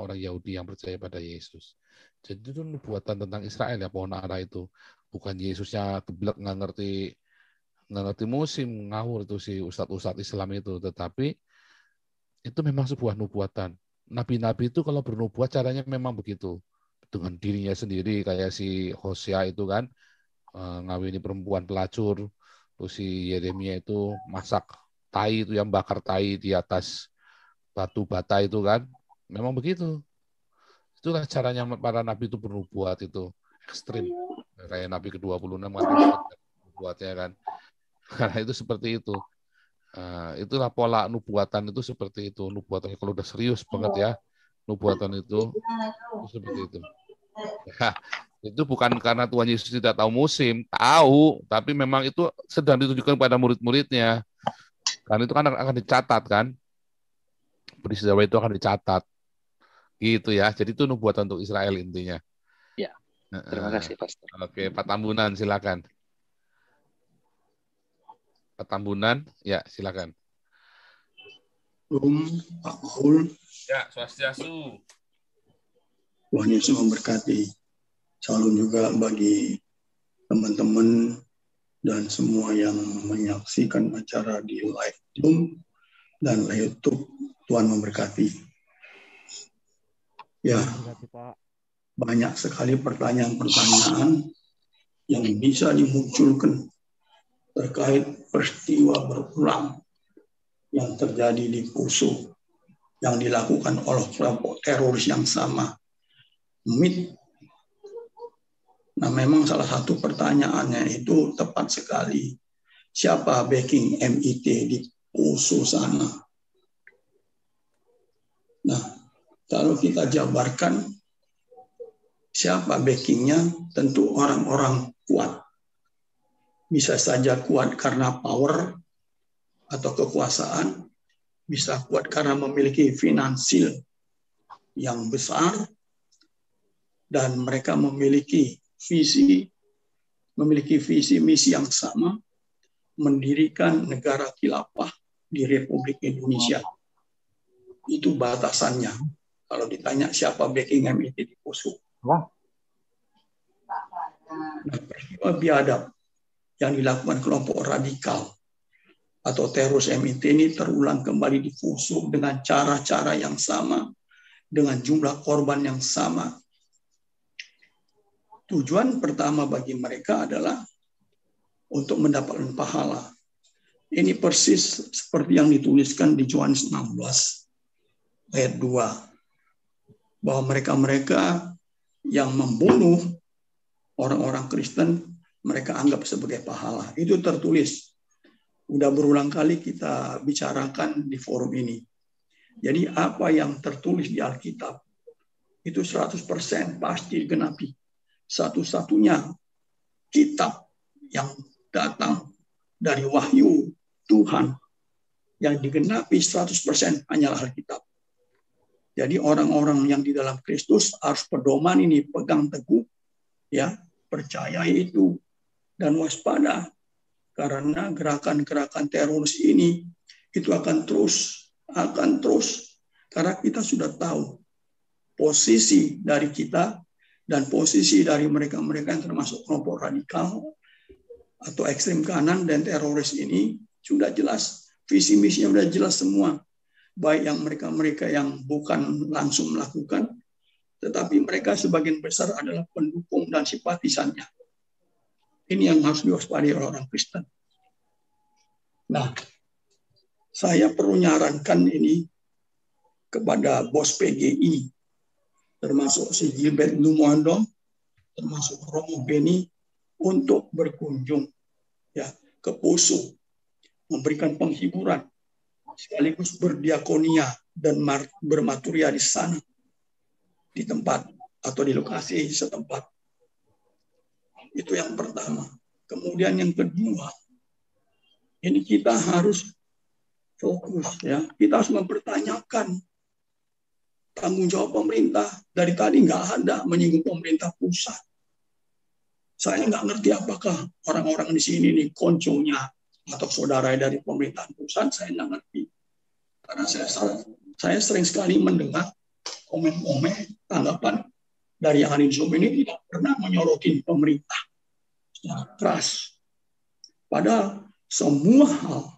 orang Yahudi yang percaya pada Yesus. Jadi itu nubuatan tentang Israel ya, pohon ara itu. Bukan Yesusnya geblek nggak ngerti musim, ngawur itu si ustadz-ustadz Islam itu. Tetapi itu memang sebuah nubuatan. Nabi-nabi itu kalau bernubuat caranya memang begitu. Dengan dirinya sendiri, kayak si Hosea itu kan, ngawini perempuan pelacur. Terus si Yeremia itu masak tai itu, yang bakar tai di atas batu bata itu kan. Memang begitu. Itulah caranya para nabi itu bernubuat itu. Ekstrim. Kayak Nabi ke-26 kan ekstrim nubuatnya kan. Karena itu seperti itu. Itulah pola nubuatan itu seperti itu. Nubuatannya kalau udah serius banget ya, nubuatan itu seperti itu. Ya, itu bukan karena Tuhan Yesus tidak tahu musim, tahu, tapi memang itu sedang ditujukan pada murid-muridnya. Karena itu kan akan dicatat kan, peristiwa itu akan dicatat, gitu ya. Jadi itu nubuatan untuk Israel intinya. Ya, terima kasih Pastor. Oke, Pak Tambunan silakan. Pak Tambunan, ya silakan. Pak Paul. Ya, swastiastu. Tuhan Yesus memberkati. Salam juga bagi teman-teman dan semua yang menyaksikan acara di live Zoom dan live YouTube. Tuhan memberkati. Ya, banyak sekali pertanyaan-pertanyaan yang bisa dimunculkan terkait peristiwa berulang yang terjadi di Poso yang dilakukan oleh kelompok teroris yang sama. MIT. Nah, memang salah satu pertanyaannya itu tepat sekali. Siapa backing MIT di Poso sana? Nah, kalau kita jabarkan siapa backingnya, tentu orang-orang kuat. Bisa saja kuat karena power atau kekuasaan, bisa kuat karena memiliki finansial yang besar, dan mereka memiliki visi misi yang sama, mendirikan negara khilafah di Republik Indonesia. Itu batasannya. Kalau ditanya siapa backing MIT di Poso. Nah, peristiwa biadab yang dilakukan kelompok radikal atau teroris MIT ini terulang kembali di Poso dengan cara-cara yang sama, dengan jumlah korban yang sama. Tujuan pertama bagi mereka adalah untuk mendapatkan pahala. Ini persis seperti yang dituliskan di Yohanes 16 ayat 2. Bahwa mereka-mereka yang membunuh orang-orang Kristen, mereka anggap sebagai pahala. Itu tertulis. Udah berulang kali kita bicarakan di forum ini. Jadi apa yang tertulis di Alkitab, itu 100% pasti digenapi. Satu-satunya kitab yang datang dari wahyu Tuhan yang digenapi 100% hanyalah Alkitab. Jadi orang-orang yang di dalam Kristus harus pedoman ini pegang teguh, ya, percayai itu dan waspada, karena gerakan-gerakan teroris ini itu akan terus karena kita sudah tahu posisi dari kita dan posisi dari mereka-mereka yang termasuk kelompok radikal atau ekstrem kanan dan teroris ini sudah jelas, visi misinya sudah jelas semua. Baik yang mereka-mereka yang bukan langsung melakukan, tetapi mereka sebagian besar adalah pendukung dan simpatisannya. Ini yang harus diwaspadai oleh orang Kristen. Nah, saya perlu nyarankan ini kepada bos PGI, termasuk si Gilbert Lumondo, termasuk Romo Beni, untuk berkunjung ya ke Poso, memberikan penghiburan, sekaligus berdiakonia dan bermaturia di sana, di tempat atau di lokasi setempat. Itu yang pertama. Kemudian yang kedua, ini kita harus fokus ya. Kita harus mempertanyakan tanggung jawab pemerintah. Dari tadi nggak ada menyinggung pemerintah pusat. Saya nggak ngerti apakah orang-orang di sini nih konconya atau saudara dari pemerintahan pusat, saya nggak ngerti. Karena saya sering sekali mendengar komen-komen, tanggapan dari ahli Zoom ini tidak pernah menyorotin pemerintah secara keras. Padahal semua hal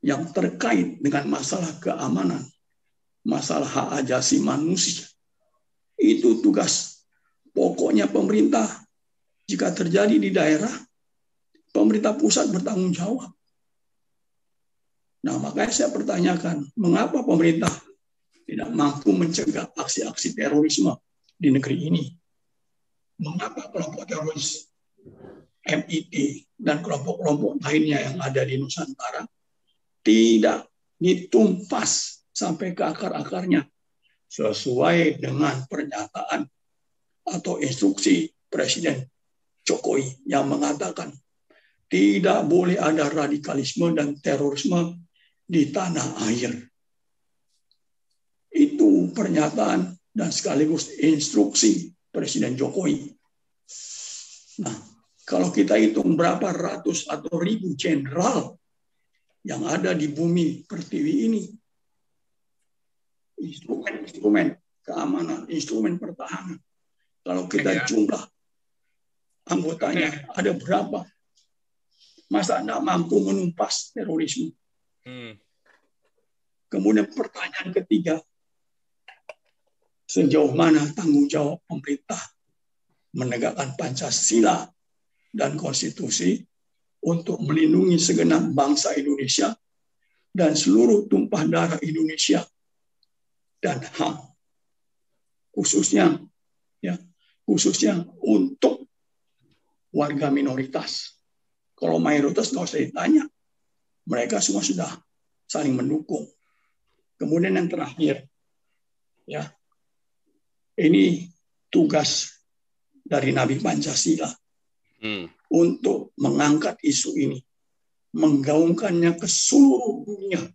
yang terkait dengan masalah keamanan, masalah hak asasi manusia, itu tugas pokoknya pemerintah. Jika terjadi di daerah, pemerintah pusat bertanggung jawab. Nah, makanya saya pertanyakan, mengapa pemerintah tidak mampu mencegah aksi-aksi terorisme di negeri ini? Mengapa kelompok teroris MIT dan kelompok-kelompok lainnya yang ada di Nusantara tidak ditumpas sampai ke akar-akarnya sesuai dengan pernyataan atau instruksi Presiden Jokowi yang mengatakan tidak boleh ada radikalisme dan terorisme di tanah air. Itu pernyataan dan sekaligus instruksi Presiden Jokowi. Nah, kalau kita hitung berapa ratus atau ribu jenderal yang ada di bumi pertiwi ini, instrumen keamanan, instrumen pertahanan, kalau kita jumlah anggotanya ada berapa? Masa tidak mampu menumpas terorisme? Kemudian pertanyaan ketiga, sejauh mana tanggung jawab pemerintah menegakkan Pancasila dan konstitusi untuk melindungi segenap bangsa Indonesia dan seluruh tumpah darah Indonesia dan HAM, khususnya untuk warga minoritas. Kalau mayoritas nggak usah ditanya, mereka semua sudah saling mendukung. Kemudian yang terakhir, ini tugas dari Nabi Pancasila untuk mengangkat isu ini, menggaungkannya ke seluruh dunia.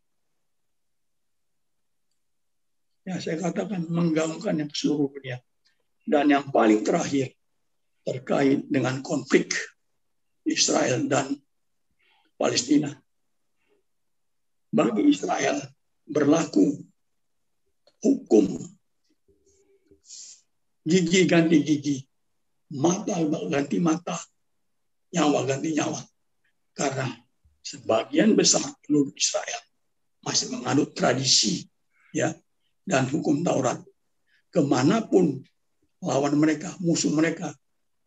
Ya, saya katakan menggaungkannya ke seluruh dunia. Dan yang paling terakhir terkait dengan konflik Israel dan Palestina. Bagi Israel berlaku hukum gigi ganti gigi, mata ganti mata, nyawa ganti nyawa. Karena sebagian besar penduduk Israel masih menganut tradisi dan hukum Taurat. Kemanapun lawan mereka, musuh mereka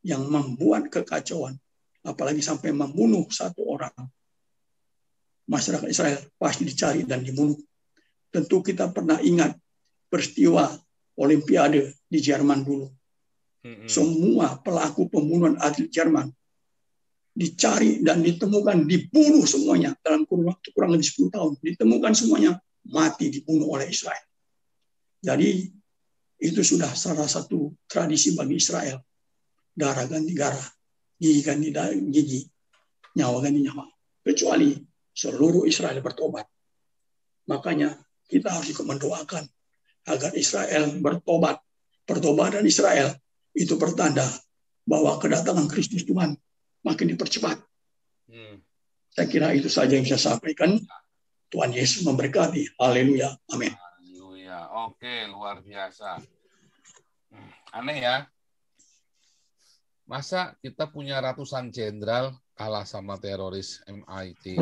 yang membuat kekacauan, apalagi sampai membunuh satu orang, masyarakat Israel pasti dicari dan dibunuh. Tentu kita pernah ingat peristiwa Olimpiade di Jerman dulu. Semua pelaku pembunuhan atlet Jerman dicari dan ditemukan, dibunuh semuanya dalam kurun waktu kurang lebih 10 tahun. Ditemukan semuanya mati, dibunuh oleh Israel. Jadi itu sudah salah satu tradisi bagi Israel. Darah ganti darah, gigi ganti gigi, nyawa ganti nyawa. Kecuali seluruh Israel bertobat. Makanya kita harus ikut mendoakan agar Israel bertobat. Pertobatan Israel itu pertanda bahwa kedatangan Kristus Tuhan makin dipercepat. Saya kira itu saja yang saya sampaikan. Tuhan Yesus memberkati. Haleluya. Amin. Haleluya. Oke, luar biasa. Aneh ya. Masa kita punya ratusan jenderal kalah sama teroris MIT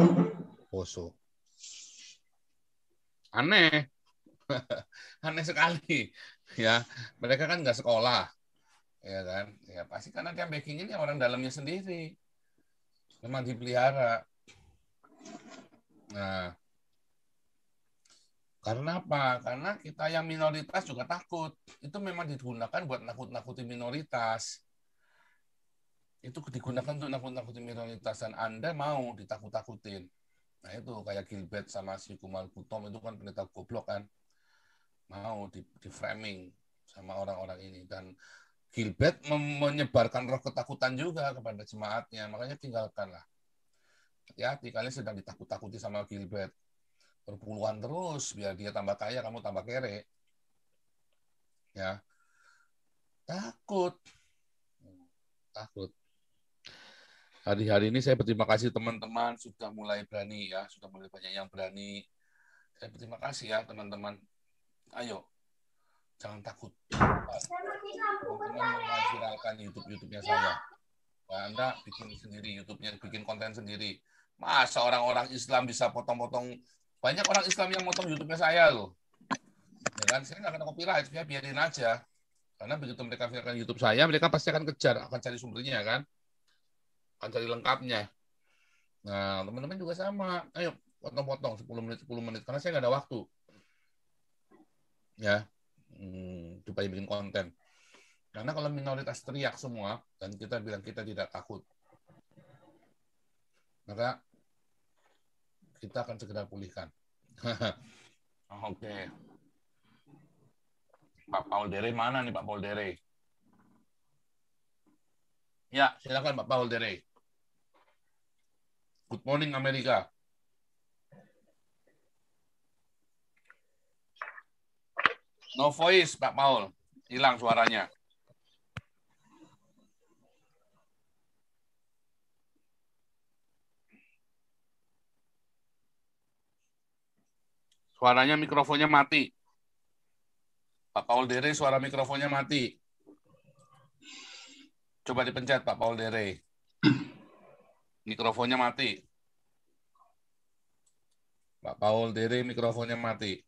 Poso? Aneh. Aneh sekali. Ya, mereka kan nggak sekolah. Ya kan? Ya pasti karena dia backing ini orang dalamnya sendiri. Memang dipelihara. Nah, karena apa? Karena kita yang minoritas juga takut. Itu memang digunakan buat nakut-nakuti minoritas. Itu digunakan untuk nakut-nakuti minoritas. Dan Anda mau ditakut-takutin. Nah itu kayak Gilbert sama si Kumal Kutom itu kan pendeta goblok kan. Mau di-framing sama orang-orang ini. Dan Gilbert menyebarkan roh ketakutan juga kepada jemaatnya. Makanya tinggalkanlah. Hati-hati, kalian sedang ditakut-takuti sama Gilbert. Perpuluhan terus, biar dia tambah kaya, kamu tambah kere. Ya. Takut. Hari-hari ini saya berterima kasih teman-teman sudah mulai berani ya, sudah mulai banyak yang berani. Saya berterima kasih ya teman-teman. Ayo, Jangan takut. Teman-teman memviralkan YouTube-nya saya. Anda bikin sendiri YouTube-nya, bikin konten sendiri. Masa orang-orang Islam bisa potong-potong? Banyak orang Islam yang potong YouTube-nya saya loh. Ya kan? Saya nggak kena copyright, ya biarin aja. Karena begitu mereka viralkan YouTube saya, mereka pasti akan kejar, akan cari sumbernya kan, akan cari lengkapnya. Nah, teman-teman juga sama. Ayo potong-potong 10 menit, karena saya nggak ada waktu. Ya, supaya bikin konten. Karena kalau minoritas teriak semua dan kita bilang kita tidak takut, maka kita akan segera pulihkan. Oke. Pak Paul Dere mana nih Pak Paul Dere? Ya, silakan Pak Paul Dere. Good morning Amerika. No voice Pak Paul. Hilang suaranya. Suaranya mikrofonnya mati. Pak Paul Dere suara mikrofonnya mati. Coba dipencet Pak Paul Dere. Mikrofonnya mati. Pak Paul Dere mikrofonnya mati.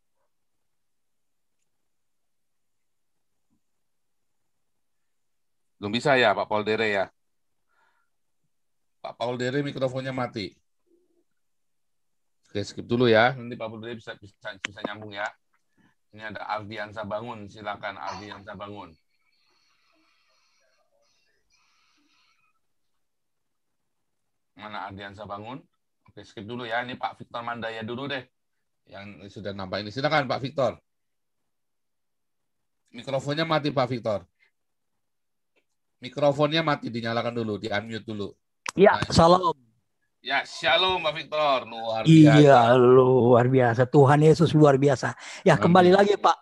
Belum bisa ya Pak Paul Dere ya. Pak Paul Dere mikrofonnya mati. Oke, skip dulu ya. Nanti Pak Paul Dere bisa nyambung ya. Ini ada Ardiansa Bangun. Silakan Ardiansa Bangun. Mana Ardiansa Bangun? Oke, skip dulu ya. Ini Pak Victor Mandaya dulu deh. Yang sudah nampak ini. Silakan Pak Victor. Mikrofonnya mati Pak Victor. Mikrofonnya mati, dinyalakan dulu, di-unmute dulu. Ya, salam. Ya, shalom Pak Victor. Luar biasa. Iya, luar biasa. Tuhan Yesus luar biasa. Ya, kembali lagi Pak.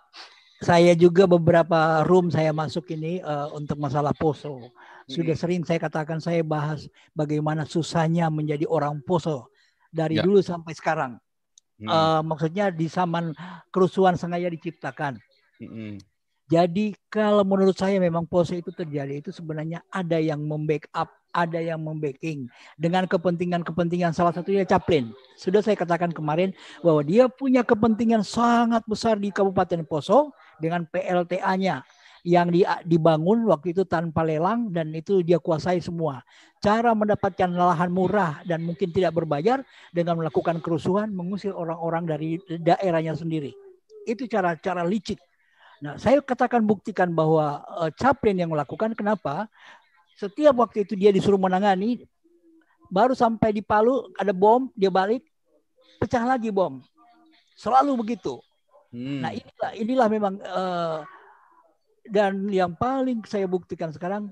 Saya juga beberapa room saya masuk ini untuk masalah poso. Sudah sering saya katakan, saya bahas bagaimana susahnya menjadi orang poso dari dulu sampai sekarang. Maksudnya di zaman kerusuhan sengaja diciptakan. Jadi kalau menurut saya memang poso itu terjadi, itu sebenarnya ada yang membackup, ada yang membacking dengan kepentingan-kepentingan, salah satunya Chaplin. Sudah saya katakan kemarin bahwa dia punya kepentingan sangat besar di Kabupaten Poso dengan PLTA-nya yang dibangun waktu itu tanpa lelang dan itu dia kuasai semua. Cara mendapatkan lahan murah dan mungkin tidak berbayar dengan melakukan kerusuhan, mengusir orang-orang dari daerahnya sendiri. Itu cara licik. Nah, saya katakan buktikan bahwa Chaplin yang melakukan. Kenapa? Setiap waktu itu dia disuruh menangani, baru sampai di Palu ada bom, dia balik, pecah lagi bom. Selalu begitu. Nah, inilah memang dan yang paling saya buktikan sekarang,